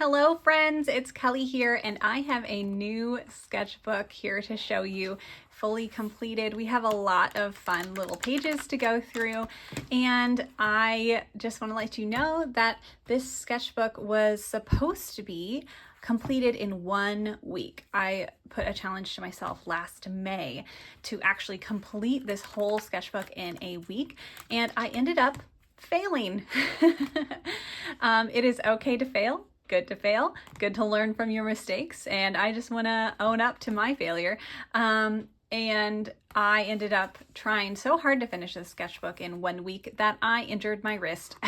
Hello friends, it's Kelly here and I have a new sketchbook here to show you, fully completed. We have a lot of fun little pages to go through, and I just want to let you know that this sketchbook was supposed to be completed in 1 week. I put a challenge to myself last May to actually complete this whole sketchbook in a week, and I ended up failing. It is okay to fail. Good to fail, good to learn from your mistakes, and I just want to own up to my failure. And I ended up trying so hard to finish this sketchbook in 1 week that I injured my wrist.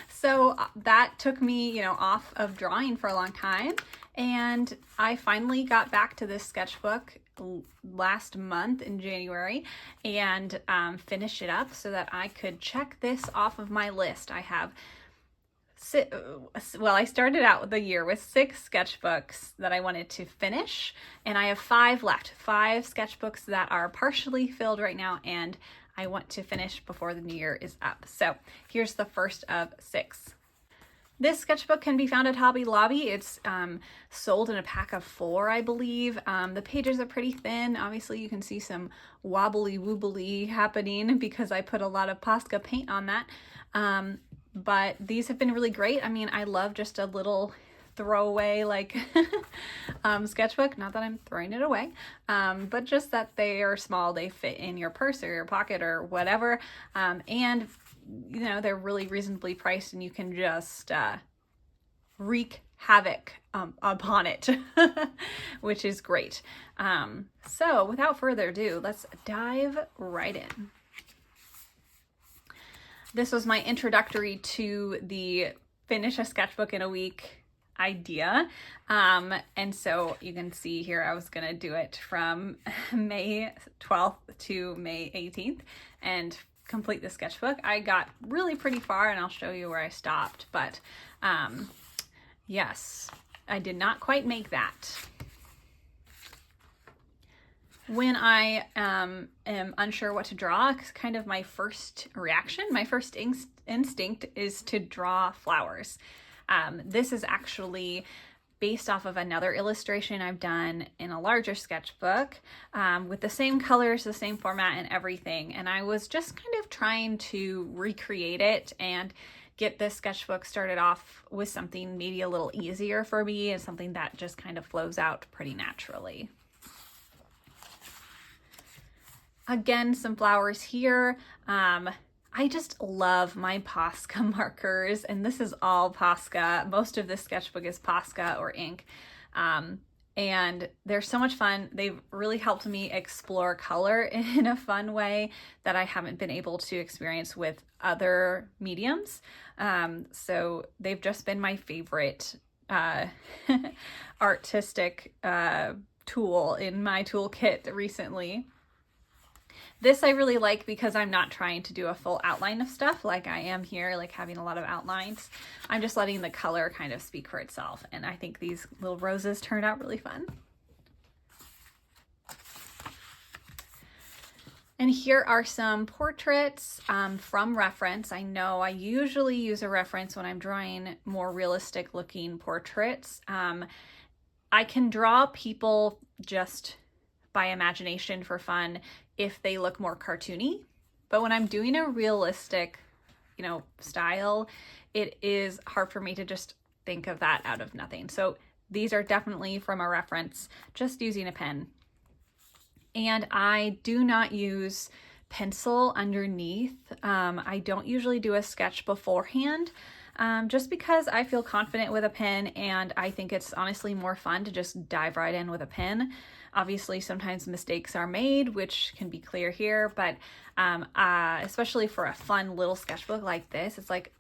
So that took me, off of drawing for a long time, and I finally got back to this sketchbook last month in January and finished it up so that I could check this off of my list. I started out the year with 6 sketchbooks that I wanted to finish, and I have 5 left. 5 sketchbooks that are partially filled right now, and I want to finish before the new year is up. So here's the first of 6. This sketchbook can be found at Hobby Lobby. It's sold in a pack of 4, I believe. The pages are pretty thin. Obviously, you can see some wobbly woobly happening because I put a lot of Posca paint on that. But these have been really great. I mean, I love just a little throwaway sketchbook. Not that I'm throwing it away, but just that they are small. They fit in your purse or your pocket or whatever. And they're really reasonably priced, and you can just wreak havoc upon it, which is great. So without further ado, let's dive right in. This was my introductory to the finish a sketchbook in a week idea. And so you can see here, I was going to do it from May 12th to May 18th and complete the sketchbook. I got really pretty far, and I'll show you where I stopped. But yes, I did not quite make that. When I am unsure what to draw, kind of my first reaction, my first instinct is to draw flowers. This is actually based off of another illustration I've done in a larger sketchbook with the same colors, the same format and everything. And I was just kind of trying to recreate it and get this sketchbook started off with something maybe a little easier for me and something that just kind of flows out pretty naturally. Again, some flowers here. I just love my Posca markers, and this is all Posca. Most of this sketchbook is Posca or ink, and they're so much fun. They've really helped me explore color in a fun way that I haven't been able to experience with other mediums. So they've just been my favorite artistic tool in my toolkit recently. This I really like because I'm not trying to do a full outline of stuff like I am here, like having a lot of outlines. I'm just letting the color kind of speak for itself, and I think these little roses turned out really fun. And here are some portraits from reference. I know I usually use a reference when I'm drawing more realistic looking portraits. I can draw people just by imagination for fun if they look more cartoony, but when I'm doing a realistic, style, it is hard for me to just think of that out of nothing. So these are definitely from a reference, just using a pen. And I do not use pencil underneath. I don't usually do a sketch beforehand, just because I feel confident with a pen, and I think it's honestly more fun to just dive right in with a pen. Obviously, sometimes mistakes are made, which can be clear here, but especially for a fun little sketchbook like this, it's like,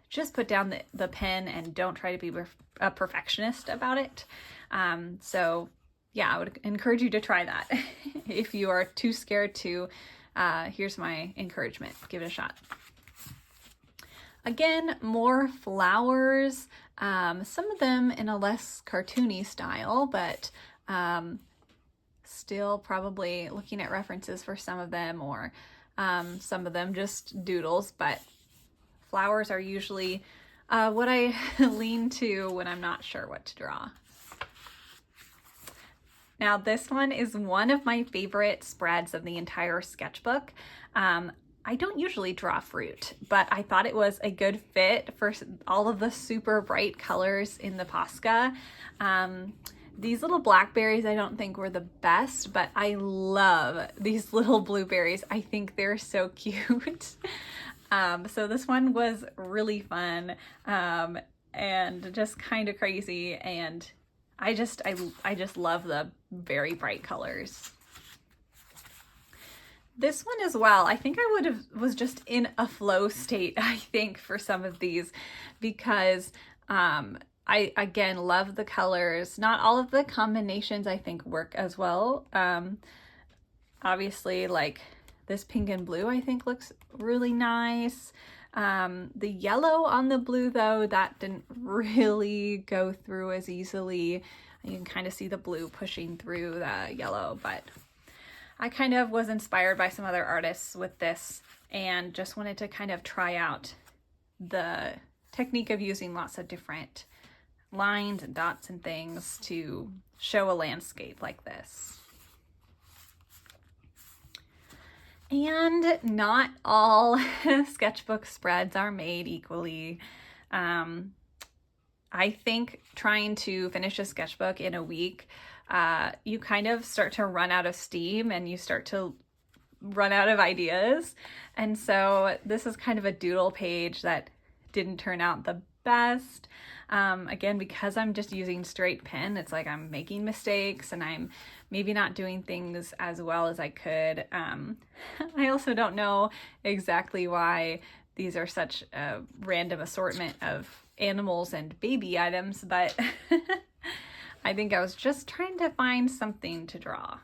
just put down the pen and don't try to be a perfectionist about it. So yeah, I would encourage you to try that. If you are too scared to, here's my encouragement. Give it a shot. Again, more flowers, some of them in a less cartoony style, but still probably looking at references for some of them, or some of them just doodles, but flowers are usually what I lean to when I'm not sure what to draw. Now this one is one of my favorite spreads of the entire sketchbook. I don't usually draw fruit, but I thought it was a good fit for all of the super bright colors in the Posca. These little blackberries I don't think were the best, but I love these little blueberries. I think they're so cute. So this one was really fun and just kind of crazy, and I just love the very bright colors. This one as well, I think I was just in a flow state, I think, for some of these, because I again love the colors. Not all of the combinations I think work as well. Obviously, like this pink and blue I think looks really nice. The yellow on the blue though, that didn't really go through as easily. You can kind of see the blue pushing through the yellow, but I kind of was inspired by some other artists with this and just wanted to kind of try out the technique of using lots of different lines and dots and things to show a landscape like this. And not all sketchbook spreads are made equally. I think trying to finish a sketchbook in a week, you kind of start to run out of steam and you start to run out of ideas. And so this is kind of a doodle page that didn't turn out the best. Again, because I'm just using straight pen, it's like I'm making mistakes and I'm maybe not doing things as well as I could. I also don't know exactly why these are such a random assortment of animals and baby items, but I think I was just trying to find something to draw.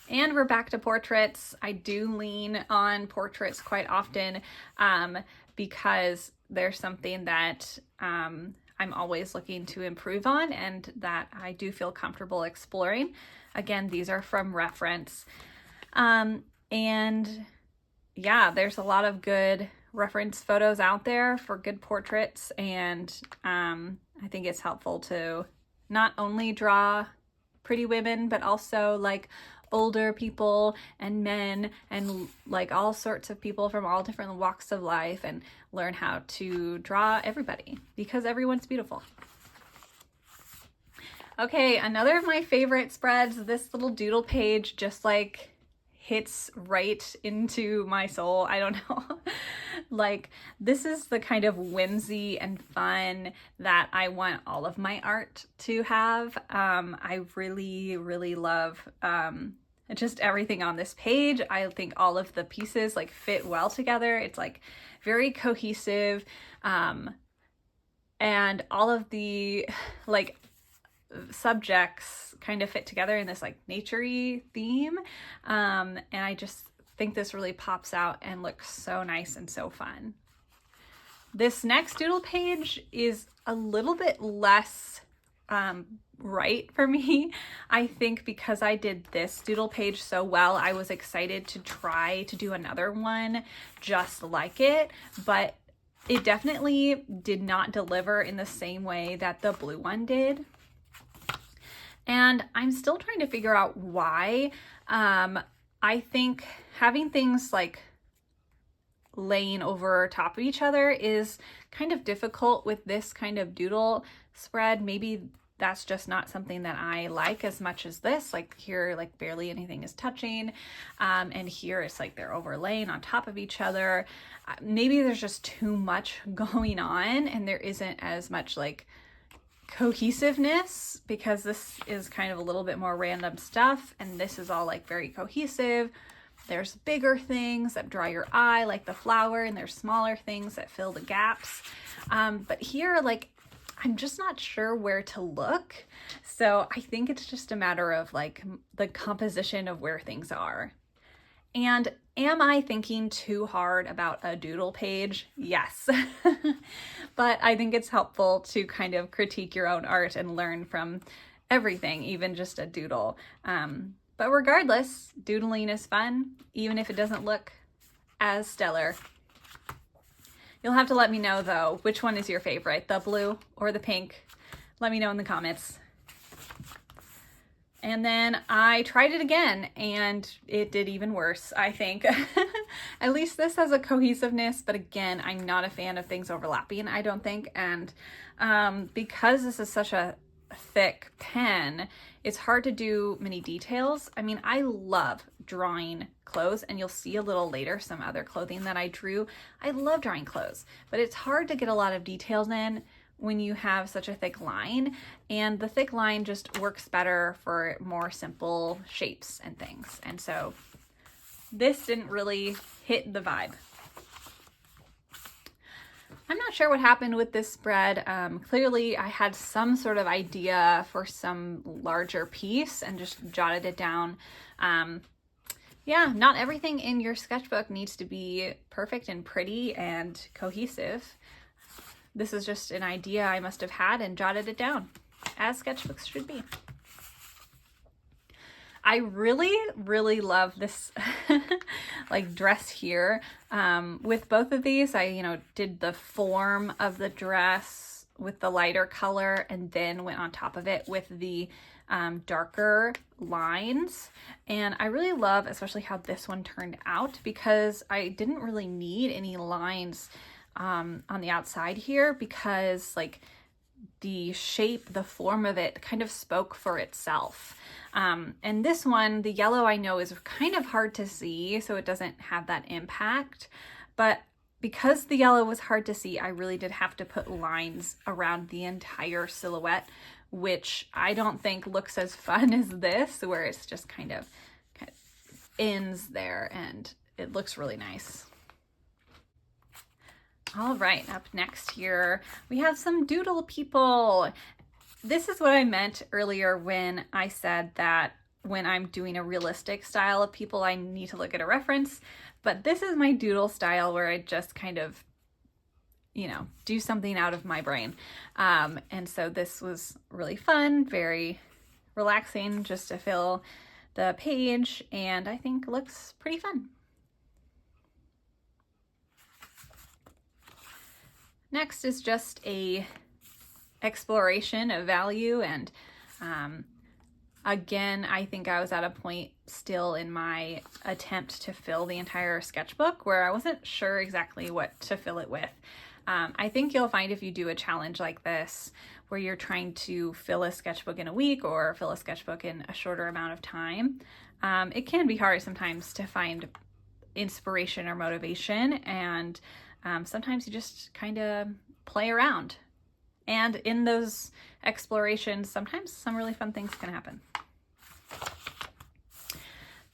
And we're back to portraits. I do lean on portraits quite often because there's something that I'm always looking to improve on and that I do feel comfortable exploring. Again, these are from reference. And yeah, there's a lot of good reference photos out there for good portraits, and I think it's helpful to not only draw pretty women, but also like older people and men and like all sorts of people from all different walks of life, and learn how to draw everybody because everyone's beautiful. Okay, another of my favorite spreads, this little doodle page just like hits right into my soul. I don't know. Like, this is the kind of whimsy and fun that I want all of my art to have. I really, really love just everything on this page. I think all of the pieces like fit well together. It's like very cohesive. And all of the like subjects kind of fit together in this like nature-y theme. And I just think this really pops out and looks so nice and so fun. This next doodle page is a little bit less right for me. I think because I did this doodle page so well, I was excited to try to do another one just like it, but it definitely did not deliver in the same way that the blue one did. And I'm still trying to figure out why. I think having things like laying over top of each other is kind of difficult with this kind of doodle spread. Maybe that's just not something that I like as much as this. Like here, like barely anything is touching. And here it's like they're overlaying on top of each other. Maybe there's just too much going on and there isn't as much like cohesiveness, because this is kind of a little bit more random stuff and this is all like very cohesive. There's bigger things that draw your eye like the flower, and there's smaller things that fill the gaps. But here, like, I'm just not sure where to look. So I think it's just a matter of like the composition of where things are. And am I thinking too hard about a doodle page? Yes. But I think it's helpful to kind of critique your own art and learn from everything, even just a doodle. But regardless, doodling is fun, even if it doesn't look as stellar. You'll have to let me know though, which one is your favorite, the blue or the pink? Let me know in the comments. And then I tried it again and it did even worse, I think. At least this has a cohesiveness, but again, I'm not a fan of things overlapping, I don't think. And because this is such a thick pen, it's hard to do many details. I mean, I love drawing clothes, and you'll see a little later some other clothing that I drew. I love drawing clothes, but it's hard to get a lot of details in when you have such a thick line, and the thick line just works better for more simple shapes and things. And so this didn't really hit the vibe. I'm not sure what happened with this spread. Clearly I had some sort of idea for some larger piece and just jotted it down. Yeah, not everything in your sketchbook needs to be perfect and pretty and cohesive. This is just an idea I must have had and jotted it down, as sketchbooks should be. I really, really love this like dress here. With both of these, I, did the form of the dress with the lighter color and then went on top of it with the darker lines. And I really love especially how this one turned out, because I didn't really need any lines on the outside here, because like the shape, the form of it kind of spoke for itself. And this one, the yellow, I know is kind of hard to see, so it doesn't have that impact. But because the yellow was hard to see, I really did have to put lines around the entire silhouette, which I don't think looks as fun as this, where it's just kind of ends there and it looks really nice. All right, up next here, we have some doodle people. This is what I meant earlier when I said that when I'm doing a realistic style of people, I need to look at a reference. But this is my doodle style, where I just kind of, do something out of my brain. And so this was really fun, very relaxing, just to fill the page, and I think looks pretty fun. Next is just a exploration of value, and again, I think I was at a point still in my attempt to fill the entire sketchbook where I wasn't sure exactly what to fill it with. I think you'll find if you do a challenge like this, where you're trying to fill a sketchbook in a week or fill a sketchbook in a shorter amount of time, it can be hard sometimes to find inspiration or motivation, and sometimes you just kind of play around. And in those explorations, sometimes some really fun things can happen.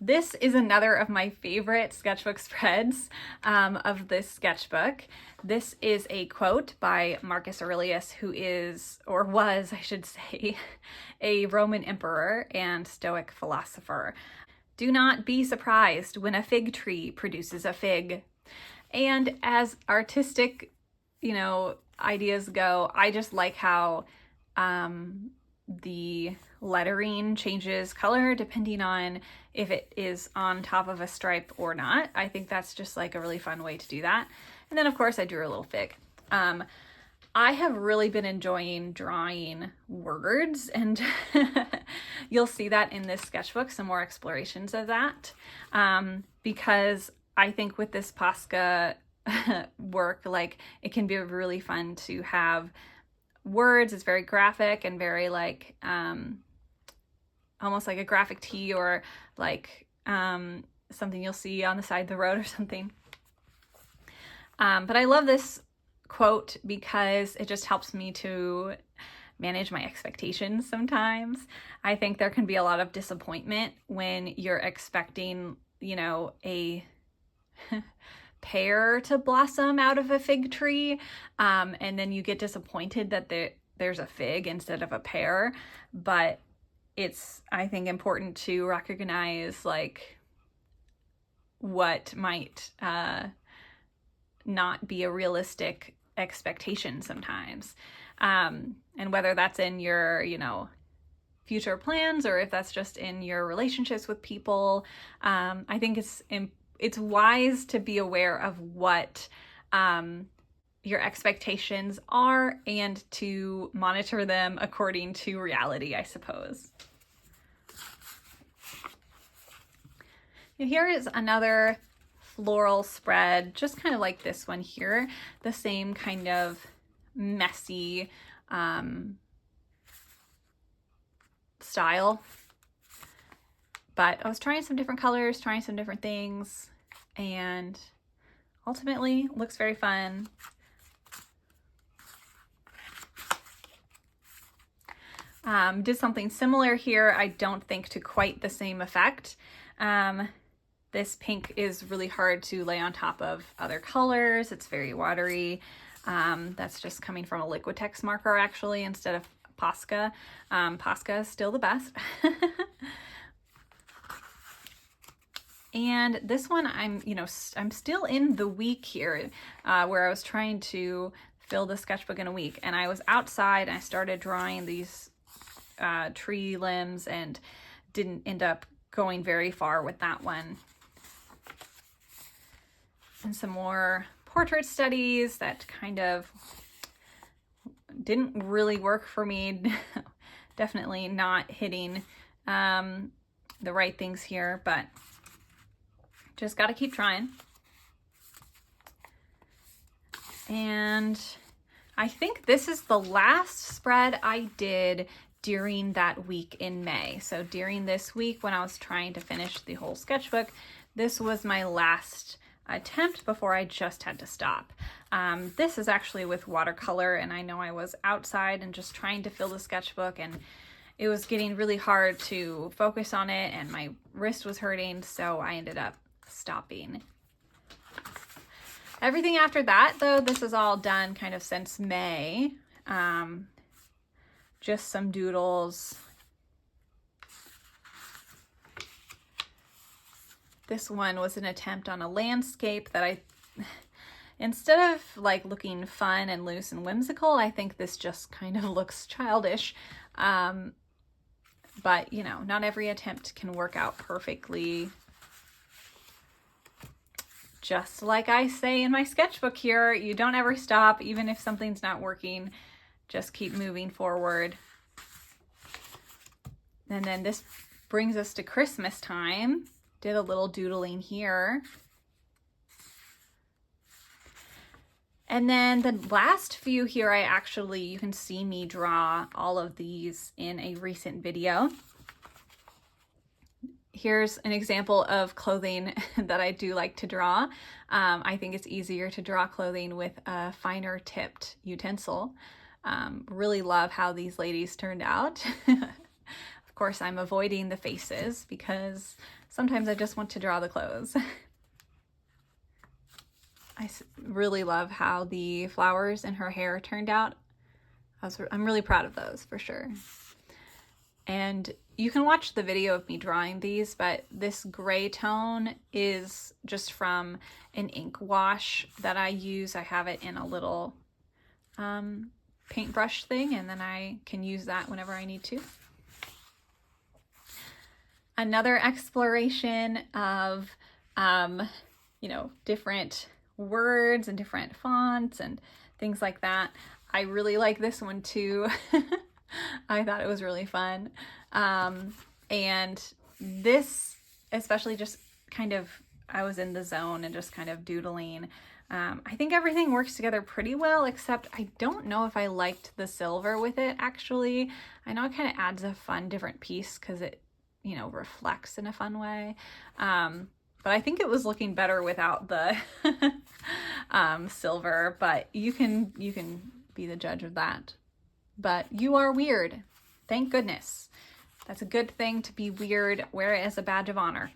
This is another of my favorite sketchbook spreads of this sketchbook. This is a quote by Marcus Aurelius, who is, or was, I should say, a Roman emperor and Stoic philosopher. "Do not be surprised when a fig tree produces a fig." And as artistic, ideas go, I just like how the lettering changes color depending on if it is on top of a stripe or not. I think that's just like a really fun way to do that. And then of course I drew a little fig. I have really been enjoying drawing words, and you'll see that in this sketchbook, some more explorations of that, because I think with this Posca work, like, it can be really fun to have words. It's very graphic and very like almost like a graphic tee, or like something you'll see on the side of the road or something. But I love this quote because it just helps me to manage my expectations sometimes. I think there can be a lot of disappointment when you're expecting, a pear to blossom out of a fig tree, and then you get disappointed that there's a fig instead of a pear. But it's, I think, important to recognize like what might not be a realistic expectation sometimes, and whether that's in your future plans or if that's just in your relationships with people. I think it's wise to be aware of what your expectations are and to monitor them according to reality, I suppose. Here is another floral spread, just kind of like this one here, the same kind of messy style. But I was trying some different colors, trying some different things, and ultimately looks very fun. Did something similar here, I don't think to quite the same effect. This pink is really hard to lay on top of other colors. It's very watery. That's just coming from a Liquitex marker actually instead of Posca. Posca is still the best. And this one, I'm still in the week here where I was trying to fill the sketchbook in a week, and I was outside and I started drawing these tree limbs and didn't end up going very far with that one. And some more portrait studies that kind of didn't really work for me. Definitely not hitting the right things here, but just got to keep trying. And I think this is the last spread I did during that week in May. So during this week when I was trying to finish the whole sketchbook, this was my last attempt before I just had to stop. This is actually with watercolor, and I know I was outside and just trying to fill the sketchbook, and it was getting really hard to focus on it, and my wrist was hurting, so I ended up stopping. Everything after that, though, this is all done kind of since May. Just some doodles. This one was an attempt on a landscape that I, instead of like looking fun and loose and whimsical, I think this just kind of looks childish. But you know, not every attempt can work out perfectly. Just like I say in my sketchbook here, you don't ever stop, even if something's not working. Just keep moving forward. And then this brings us to Christmas time. Did a little doodling here. And then the last few here, you can see me draw all of these in a recent video. Here's an example of clothing that I do like to draw. I think it's easier to draw clothing with a finer tipped utensil. Really love how these ladies turned out. Of course, I'm avoiding the faces because sometimes I just want to draw the clothes. I really love how the flowers in her hair turned out. I'm really proud of those for sure. And you can watch the video of me drawing these, but this gray tone is just from an ink wash that I use. I have it in a little paintbrush thing, and then I can use that whenever I need to. Another exploration of, different words and different fonts and things like that. I really like this one too. I thought it was really fun. And this, especially just kind of, I was in the zone and just kind of doodling. I think everything works together pretty well, except I don't know if I liked the silver with it, actually. I know it kind of adds a fun, different piece because it, reflects in a fun way. But I think it was looking better without the silver, but you can be the judge of that. But you are weird. Thank goodness. That's a good thing to be weird. Wear it as a badge of honor.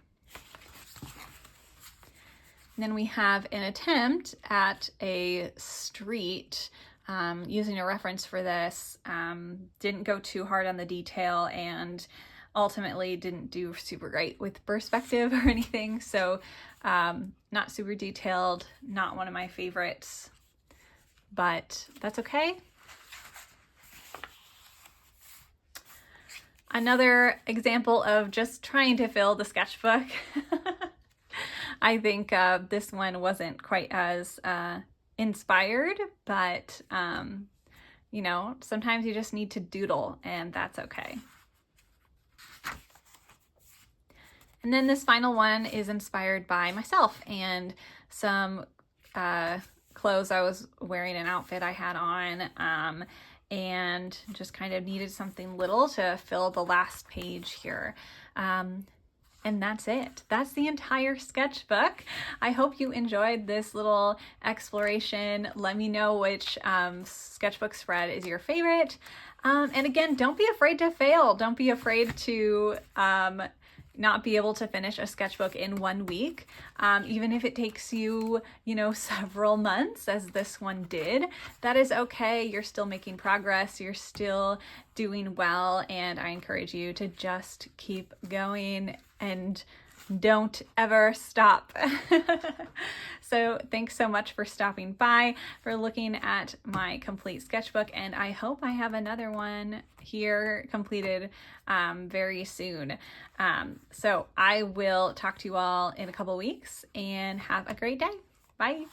And then we have an attempt at a street using a reference for this. Didn't go too hard on the detail and ultimately didn't do super great with perspective or anything. So not super detailed, not one of my favorites, but that's okay. Another example of just trying to fill the sketchbook. I think this one wasn't quite as inspired, but you know, sometimes you just need to doodle, and that's okay. And then this final one is inspired by myself and some clothes I was wearing, an outfit I had on, and just kind of needed something little to fill the last page here. And that's it. That's the entire sketchbook. I hope you enjoyed this little exploration. Let me know which sketchbook spread is your favorite. And again, don't be afraid to fail. Don't be afraid to not be able to finish a sketchbook in 1 week, even if it takes you, you know, several months, as this one did. That is okay. You're still making progress. You're still doing well, and I encourage you to just keep going and don't ever stop. So thanks so much for stopping by, for looking at my complete sketchbook, and I hope I have another one here completed very soon. So I will talk to you all in a couple weeks, and have a great day. Bye.